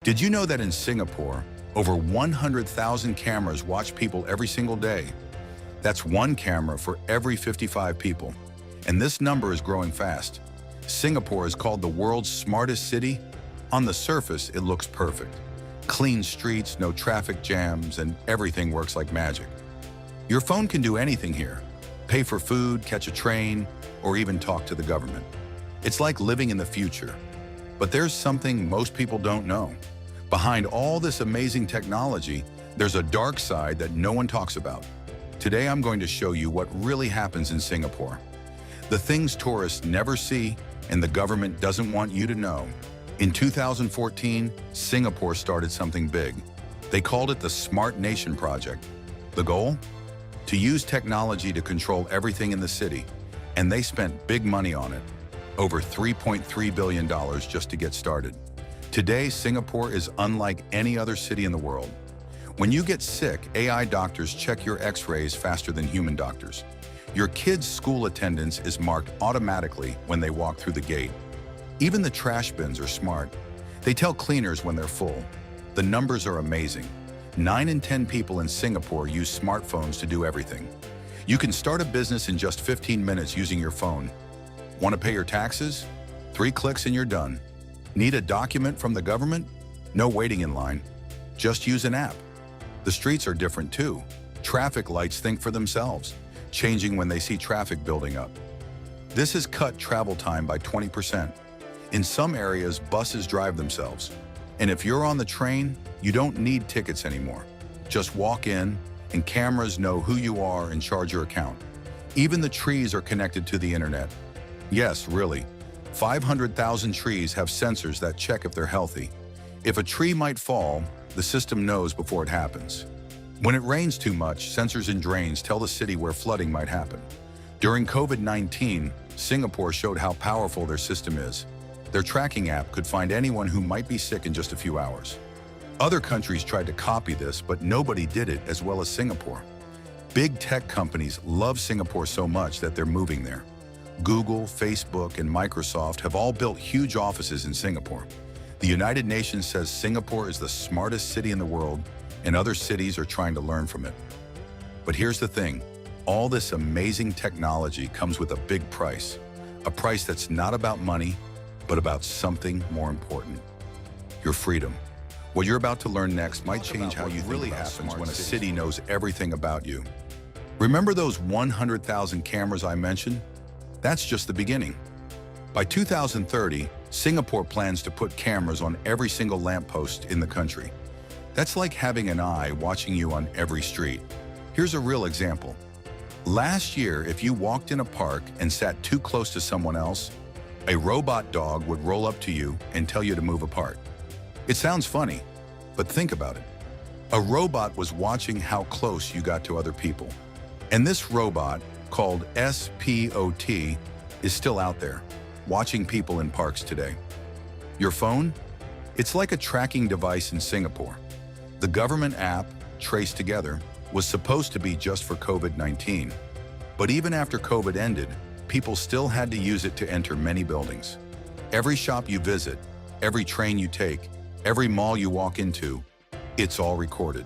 Did you know that in Singapore, over 100,000 cameras watch people every single day? That's one camera for every 55 people. And this number is growing fast. Singapore is called the world's smartest city. On the surface, it looks perfect. Clean streets, no traffic jams, and everything works like magic. Your phone can do anything here. Pay for food, catch a train, or even talk to the government. It's like living in the future. But there's something most people don't know. Behind all this amazing technology, there's a dark side that no one talks about. Today, I'm going to show you what really happens in Singapore. The things tourists never see and the government doesn't want you to know. In 2014, Singapore started something big. They called it the Smart Nation Project. The goal? To use technology to control everything in the city. And they spent big money on it. Over $3.3 billion just to get started. Today, Singapore is unlike any other city in the world. When you get sick, AI doctors check your x-rays faster than human doctors. Your kid's school attendance is marked automatically when they walk through the gate. Even the trash bins are smart. They tell cleaners when they're full. The numbers are amazing. 9 in 10 people in Singapore use smartphones to do everything. You can start a business in just 15 minutes using your phone. Want to pay your taxes? 3 clicks and you're done. Need a document from the government? No waiting in line. Just use an app. The streets are different too. Traffic lights think for themselves, changing when they see traffic building up. This has cut travel time by 20%. In some areas, buses drive themselves. And if you're on the train, you don't need tickets anymore. Just walk in, and cameras know who you are and charge your account. Even the trees are connected to the internet. Yes, really. 500,000 trees have sensors that check if they're healthy. If a tree might fall, the system knows before it happens. When it rains too much, sensors and drains tell the city where flooding might happen. During COVID-19, Singapore showed how powerful their system is. Their tracking app could find anyone who might be sick in just a few hours. Other countries tried to copy this, but nobody did it as well as Singapore. Big tech companies love Singapore so much that they're moving there. Google, Facebook, and Microsoft have all built huge offices in Singapore. The United Nations says Singapore is the smartest city in the world, and other cities are trying to learn from it. But here's the thing, all this amazing technology comes with a big price. A price that's not about money, but about something more important. Your freedom. What you're about to learn next might change how you really happens when a city knows everything about you. Remember those 100,000 cameras I mentioned? That's just the beginning. By 2030, Singapore plans to put cameras on every single lamppost in the country. That's like having an eye watching you on every street. Here's a real example. Last year, if you walked in a park and sat too close to someone else, a robot dog would roll up to you and tell you to move apart. It sounds funny, but think about it. A robot was watching how close you got to other people. And this robot, called SPOT, is still out there, watching people in parks today. Your phone? It's like a tracking device in Singapore. The government app, Trace Together, was supposed to be just for COVID-19. But even after COVID ended, people still had to use it to enter many buildings. Every shop you visit, every train you take, every mall you walk into, it's all recorded.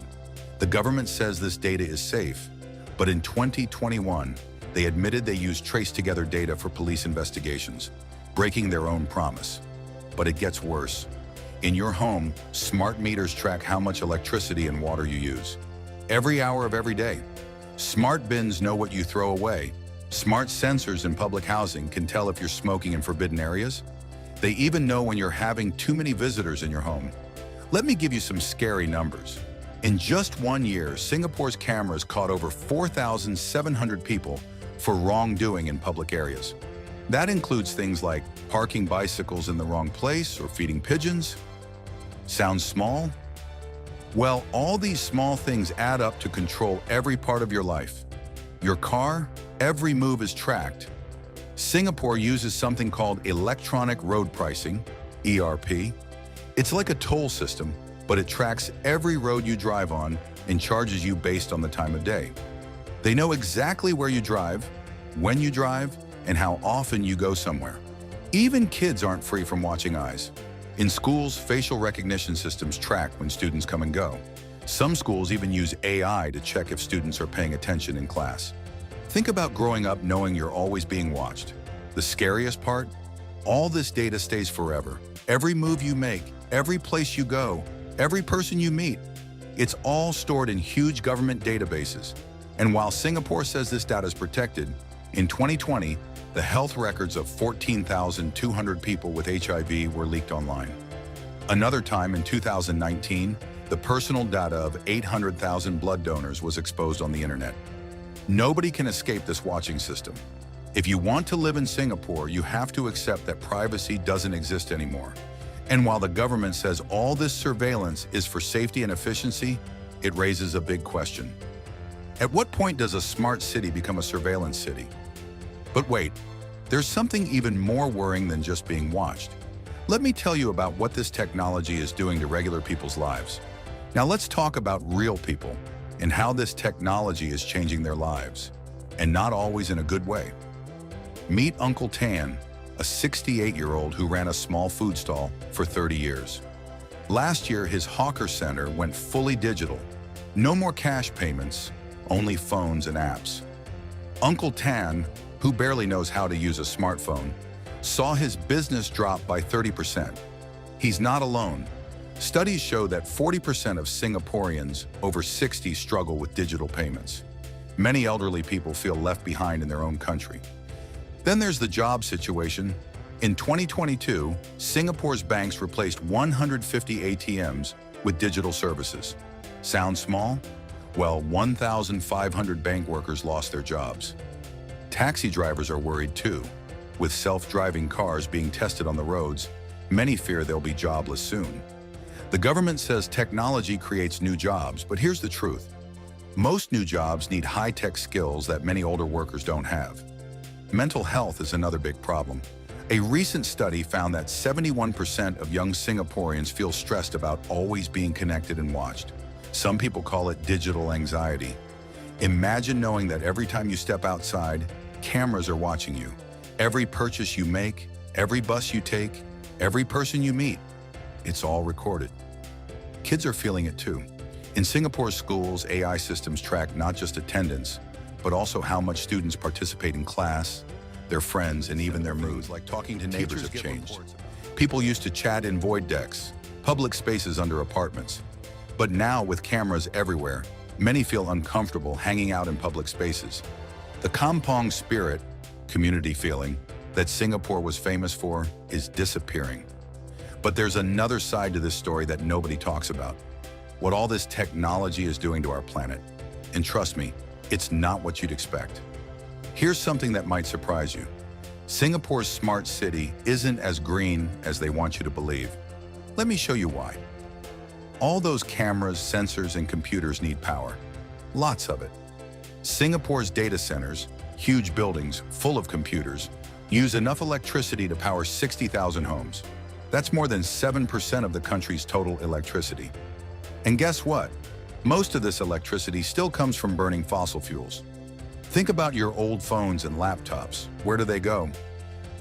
The government says this data is safe, but in 2021, they admitted they used Trace Together data for police investigations, breaking their own promise. But it gets worse. In your home, smart meters track how much electricity and water you use. Every hour of every day. Smart bins know what you throw away. Smart sensors in public housing can tell if you're smoking in forbidden areas. They even know when you're having too many visitors in your home. Let me give you some scary numbers. In just 1 year, Singapore's cameras caught over 4,700 people for wrongdoing in public areas. That includes things like parking bicycles in the wrong place or feeding pigeons. Sounds small? Well, all these small things add up to control every part of your life. Your car, every move is tracked. Singapore uses something called electronic road pricing, ERP. It's like a toll system, but it tracks every road you drive on and charges you based on the time of day. They know exactly where you drive, when you drive, and how often you go somewhere. Even kids aren't free from watching eyes. In schools, facial recognition systems track when students come and go. Some schools even use AI to check if students are paying attention in class. Think about growing up knowing you're always being watched. The scariest part? All this data stays forever. Every move you make, every place you go, every person you meet, it's all stored in huge government databases. And while Singapore says this data is protected, in 2020, the health records of 14,200 people with HIV were leaked online. Another time in 2019, the personal data of 800,000 blood donors was exposed on the internet. Nobody can escape this watching system. If you want to live in Singapore, you have to accept that privacy doesn't exist anymore. And while the government says all this surveillance is for safety and efficiency, it raises a big question. At what point does a smart city become a surveillance city? But wait, there's something even more worrying than just being watched. Let me tell you about what this technology is doing to regular people's lives. Now let's talk about real people and how this technology is changing their lives, and not always in a good way. Meet Uncle Tan, a 68-year-old who ran a small food stall for 30 years. Last year, his hawker center went fully digital. No more cash payments, only phones and apps. Uncle Tan, who barely knows how to use a smartphone, saw his business drop by 30%. He's not alone. Studies show that 40% of Singaporeans over 60 struggle with digital payments. Many elderly people feel left behind in their own country. Then there's the job situation. In 2022, Singapore's banks replaced 150 ATMs with digital services. Sound small? Well, 1,500 bank workers lost their jobs. Taxi drivers are worried too. With self-driving cars being tested on the roads, many fear they'll be jobless soon. The government says technology creates new jobs, but here's the truth. Most new jobs need high-tech skills that many older workers don't have. Mental health is another big problem. A recent study found that 71% of young Singaporeans feel stressed about always being connected and watched. Some people call it digital anxiety. Imagine knowing that every time you step outside, cameras are watching you. Every purchase you make, every bus you take, every person you meet, it's all recorded. Kids are feeling it too. In Singapore's schools, AI systems track not just attendance, but also how much students participate in class, their friends, and even their moods, like talking to neighbors have changed. People used to chat in void decks, public spaces under apartments. But now, with cameras everywhere, many feel uncomfortable hanging out in public spaces. The kampong spirit, community feeling, that Singapore was famous for is disappearing. But there's another side to this story that nobody talks about. What all this technology is doing to our planet. And trust me, it's not what you'd expect. Here's something that might surprise you. Singapore's smart city isn't as green as they want you to believe. Let me show you why. All those cameras, sensors, and computers need power. Lots of it. Singapore's data centers, huge buildings full of computers, use enough electricity to power 60,000 homes. That's more than 7% of the country's total electricity. And guess what? Most of this electricity still comes from burning fossil fuels. Think about your old phones and laptops. Where do they go?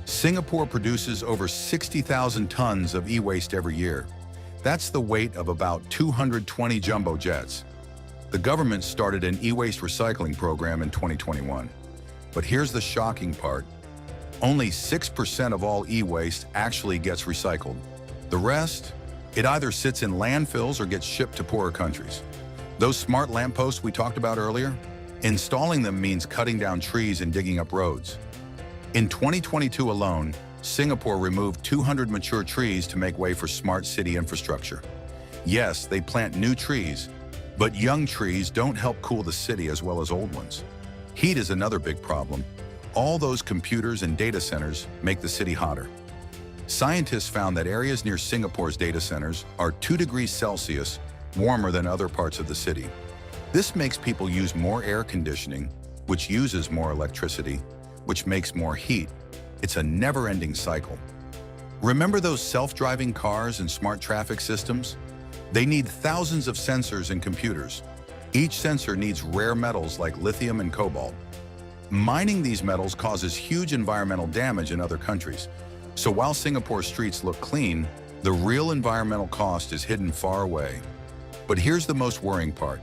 Singapore produces over 60,000 tons of e-waste every year. That's the weight of about 220 jumbo jets. The government started an e-waste recycling program in 2021. But here's the shocking part. Only 6% of all e-waste actually gets recycled. The rest, it either sits in landfills or gets shipped to poorer countries. Those smart lampposts we talked about earlier, installing them means cutting down trees and digging up roads. In 2022 alone, Singapore removed 200 mature trees to make way for smart city infrastructure. Yes, they plant new trees, but young trees don't help cool the city as well as old ones. Heat is another big problem. All those computers and data centers make the city hotter. Scientists found that areas near Singapore's data centers are 2 degrees Celsius warmer than other parts of the city. This makes people use more air conditioning, which uses more electricity, which makes more heat. It's a never-ending cycle. Remember those self-driving cars and smart traffic systems? They need thousands of sensors and computers. Each sensor needs rare metals like lithium and cobalt. Mining these metals causes huge environmental damage in other countries. So while Singapore's streets look clean, The real environmental cost is hidden far away. But here's the most worrying part.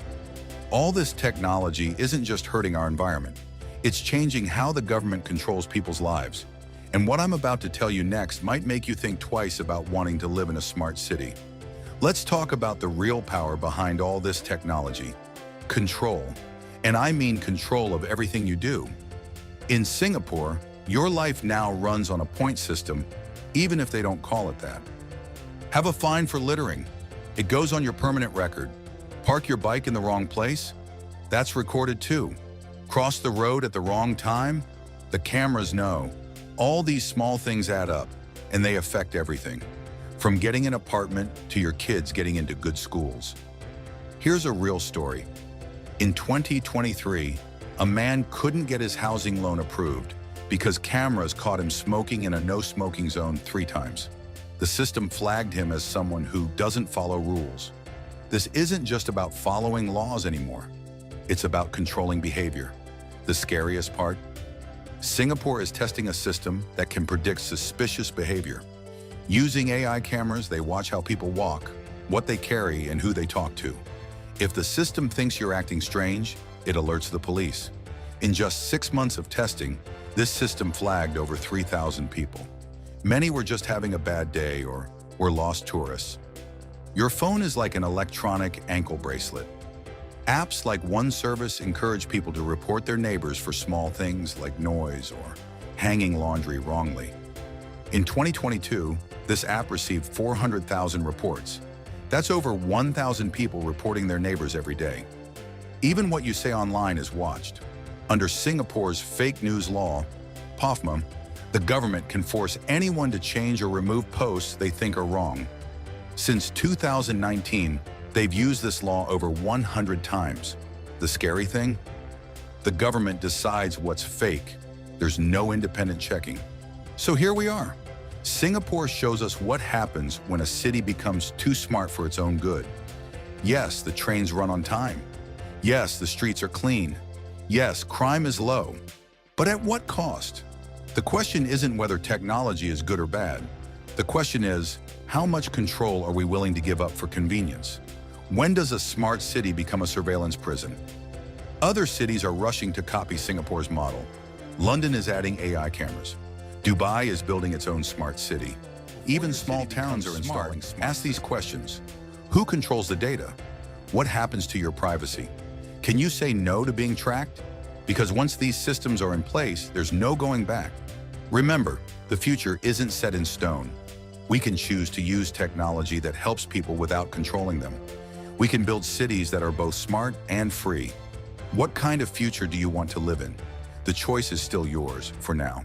All this technology isn't just hurting our environment. It's changing how the government controls people's lives. And what I'm about to tell you next might make you think twice about wanting to live in a smart city. Let's talk about the real power behind all this technology. Control. And I mean control of everything you do. In Singapore, your life now runs on a point system, even if they don't call it that. Have a fine for littering. It goes on your permanent record. Park your bike in the wrong place? That's recorded too. Cross the road at the wrong time? The cameras know. All these small things add up, and they affect everything. From getting an apartment to your kids getting into good schools. Here's a real story. In 2023, a man couldn't get his housing loan approved because cameras caught him smoking in a no-smoking zone 3 times. The system flagged him as someone who doesn't follow rules. This isn't just about following laws anymore. It's about controlling behavior. The scariest part? Singapore is testing a system that can predict suspicious behavior. Using AI cameras, they watch how people walk, what they carry, and who they talk to. If the system thinks you're acting strange, it alerts the police. In just 6 months of testing, this system flagged over 3,000 people. Many were just having a bad day or were lost tourists. Your phone is like an electronic ankle bracelet. Apps like One Service encourage people to report their neighbors for small things like noise or hanging laundry wrongly. In 2022, this app received 400,000 reports. That's over 1,000 people reporting their neighbors every day. Even what you say online is watched. Under Singapore's fake news law, POFMA, the government can force anyone to change or remove posts they think are wrong. Since 2019, they've used this law over 100 times. The scary thing? The government decides what's fake. There's no independent checking. So here we are. Singapore shows us what happens when a city becomes too smart for its own good. Yes, the trains run on time. Yes, the streets are clean. Yes, crime is low. But at what cost? The question isn't whether technology is good or bad. The question is, how much control are we willing to give up for convenience? When does a smart city become a surveillance prison? Other cities are rushing to copy Singapore's model. London is adding AI cameras. Dubai is building its own smart city. Even small towns are installing. Ask these questions. Who controls the data? What happens to your privacy? Can you say no to being tracked? Because once these systems are in place, there's no going back. Remember, the future isn't set in stone. We can choose to use technology that helps people without controlling them. We can build cities that are both smart and free. What kind of future do you want to live in? The choice is still yours for now.